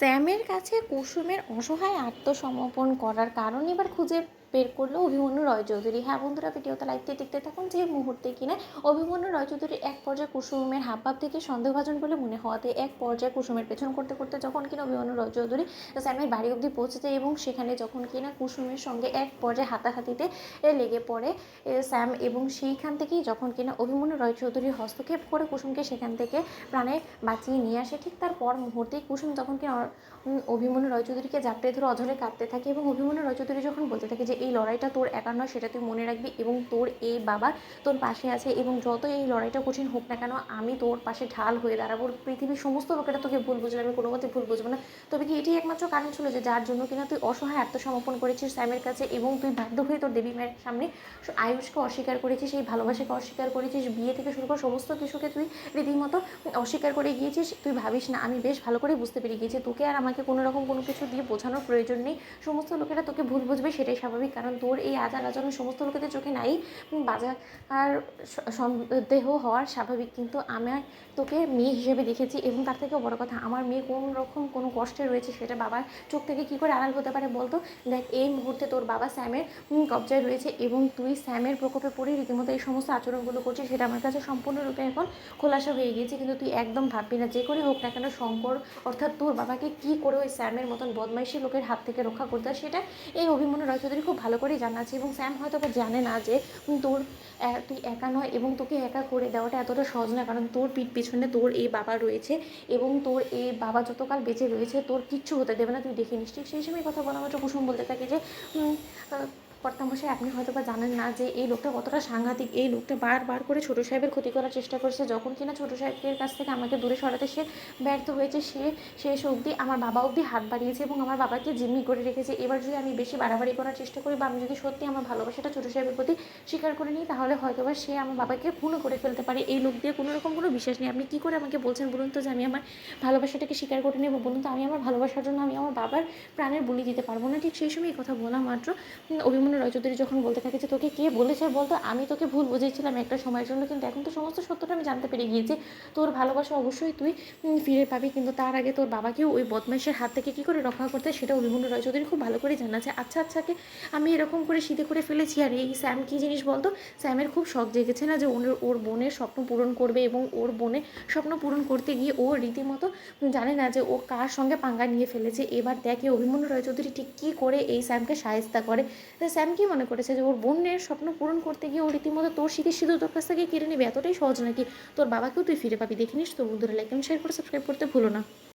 স্যামের কাছে কুসুমের অসহায় আত্মসমর্পণ করার কারণ এবার খুঁজে বের করলো অভিমন্যু রায়চৌধুরী। হ্যাঁ বন্ধুরা, ভিডিওতে লাইকতে দেখতে থাকুন। যে মুহূর্তে কিনা অভিমন্যু রায়চৌধুরী এক পর্যায়ে কুসুমের হাবভাব থেকে সন্দেহভাজন বলে মনে হওয়াতে এক পর্যায়ে কুসুমের পেছন করতে করতে যখন কিনা অভিমন্যু রায়চৌধুরী স্যামের বাড়ি অবধি পৌঁছে যায় এবং সেখানে যখন কিনা কুসুমের সঙ্গে এক পর্যায়ে হাতাহাতিতে লেগে পড়ে স্যাম, এবং সেইখান থেকেই যখন কিনা অভিমন্যু রায়চৌধুরী হস্তক্ষেপ করে কুসুমকে সেখান থেকে প্রাণে বাঁচিয়ে নিয়ে আসে, ঠিক তার পর মুহূর্তেই কুসুম যখন কিনা অভিমন্যু রায়চৌধুরীকে জাপটে ধরে অঝরে কাঁদতে থাকে এবং অভিমন্যু রায়চৌধুরী যখন বলতে থাকে যে এই লড়াইটা তোর একার নয়, সেটা তুই মনে রাখবি এবং তোর এই বাবা তোর পাশে আছে এবং যত এই লড়াইটা কঠিন হোক না কেন আমি তোর পাশে ঢাল হয়ে দাঁড়াবো। পৃথিবীর সমস্ত লোকেরা তোকে ভুল বুঝবে, আমি কোনো মতে ভুল বুঝবো না। তবে কি এটি একমাত্র কারণ ছিল যে যার জন্য কিনা তুই অসহায় আত্মসমর্পণ করেছিস স্যামের কাছে এবং তুই বাধ্য হয়ে তোর দেবী মায়ের সামনে আয়ুষকে অস্বীকার করেছিস, এই ভালোবাসাকে অস্বীকার করেছিস, বিয়ে থেকে শুরু করে সমস্ত কিছুকে তুই রীতিমতো অস্বীকার করে গিয়েছিস। তুই ভাবিস না, আমি বেশ ভালো করে বুঝতে পেরে গিয়েছি তোকে আর আমাকে কোনো রকম কোনো কিছু দিয়ে বোঝানোর প্রয়োজন নেই। সমস্ত লোকেরা তোকে ভুল বুঝবে, সেটাই স্বাভাবিক, কারণ তোর এই আচার আচরণ সমস্ত লোকেদের চোখে নাই বাজার আর সন্দেহ হওয়ার স্বাভাবিক। কিন্তু আমি তোকে মেয়ে হিসেবে দেখেছি এবং তার থেকেও বড় কথা, আমার মেয়ে কোন রকম কোনো কষ্টে রয়েছে সেটা বাবার চোখ থেকে কী করে আড়াল হতে পারে বলতো। দেখ, এই মুহূর্তে তোর বাবা স্যামের কবজায় রয়েছে এবং তুই স্যামের প্রকোপে পড়ে রীতিমতো এই সমস্ত আচরণগুলো করছিস, সেটা আমার কাছে সম্পূর্ণরূপে এখন খোলাসা হয়ে গিয়েছে। কিন্তু তুই একদম ভাববি না, যে করে হোক না কেন শঙ্কর অর্থাৎ তোর বাবাকে কী করে ওই স্যামের মতন বদমাইশি লোকের হাত থেকে রক্ষা করতে হয় সেটা এই অভিমন্যু রায়চৌধুরী খুব ভালো করেই জানা আছে। এবং স্যাম হয়তো বা জানে না যে তোর তুই একা নয় এবং তোকে একা করে দেওয়াটা এতটা সহজ না, কারণ তোর পিঠ পিছনে তোর এই বাবা রয়েছে এবং তোর এই বাবা যতকাল বেঁচে রয়েছে তোর কিচ্ছু হতে দেবে না, তুই দেখে নিস। ঠিক সেই সময় কথা বলা মাত্র কুসুম বলতে থাকে যে কর্তামশাই, আপনি হয়তো বা জানেন না যে এই লোকটা কতটা সাংঘাতিক। এই লোকটা বারবার করে ছোটো সাহেবের ক্ষতি করার চেষ্টা করছে, যখন কিনা ছোটো সাহেবের কাছ থেকে আমাকে দূরে সরাতে সে ব্যর্থ হয়েছে, সে শেষ অবধি আমার বাবা অবধি হাত বাড়িয়েছে এবং আমার বাবাকে জিম্মি করে রেখেছে। এবার যদি আমি বেশি বাড়াবাড়ি করার চেষ্টা করি বা আমি যদি সত্যি আমার ভালোবাসাটা ছোটো সাহেবের প্রতি স্বীকার করে নিই, তাহলে হয়তো বা সে আমার বাবাকে খুনও করে ফেলতে পারে। এই লোক দিয়ে কোনো রকম কোনো বিশ্বাস নেই। আপনি কী করে আমাকে বলছেন বলুন তো যে আমি আমার ভালোবাসাটাকে স্বীকার করে নেব? বলুন তো, আমি আমার ভালোবাসার জন্য আমি আমার বাবার প্রাণের বলি দিতে পারবো না। ঠিক সেই সময় এই কথা বলা মাত্র অভিমন্যু রায়চৌধুরী যখন বলতে থাকে যে তোকে কে বলেছে বলতো, আমি তোকে ভুল বুঝেছিলাম একটা সময়ের জন্য, কিন্তু এখন তো সমস্ত সত্যটা আমি জানতে পেরে গিয়েছি। তোর ভালোবাসা অবশ্যই তুই ফিরে পাবি, কিন্তু তার আগে তোর বাবাকেও ওই বদমাইশের হাত থেকে কী করে রক্ষা করতে হয় সেটা অভিমন্যু রায়চৌধুরী খুব ভালো করে জানা আছে। আচ্ছা আমি এরকম করে শীতে করে ফেলেছি, আর এই স্যাম কী জিনিস বলতো? স্যামের খুব শখ জেগেছে না যে ওর বোনের স্বপ্ন পূরণ করবে এবং ওর বোনের স্বপ্ন পূরণ করতে গিয়ে ও রীতিমতো জানে না যে ও কার সঙ্গে পাঙ্গা নিয়ে ফেলেছে। এবার দেখে অভিমন্যু রায়চৌধুরী ঠিক কী করে এই স্যামকে সায়স্তা করে। স্যাম কি মনে করেছে যে ওর বোনের স্বপ্ন পূরণ করতে গিয়ে ও রীতিমতো তোর শীতের সিঁদুর তোর কাছ থেকে কেড়ে নেবে? এতটাই সহজ নাকি? তোর বাবাকেও তুই ফিরে পাবি, দেখে নিস তো। বন্ধুরা, লাইক এবং শেয়ার করে সাবস্ক্রাইব করতে ভুলো না।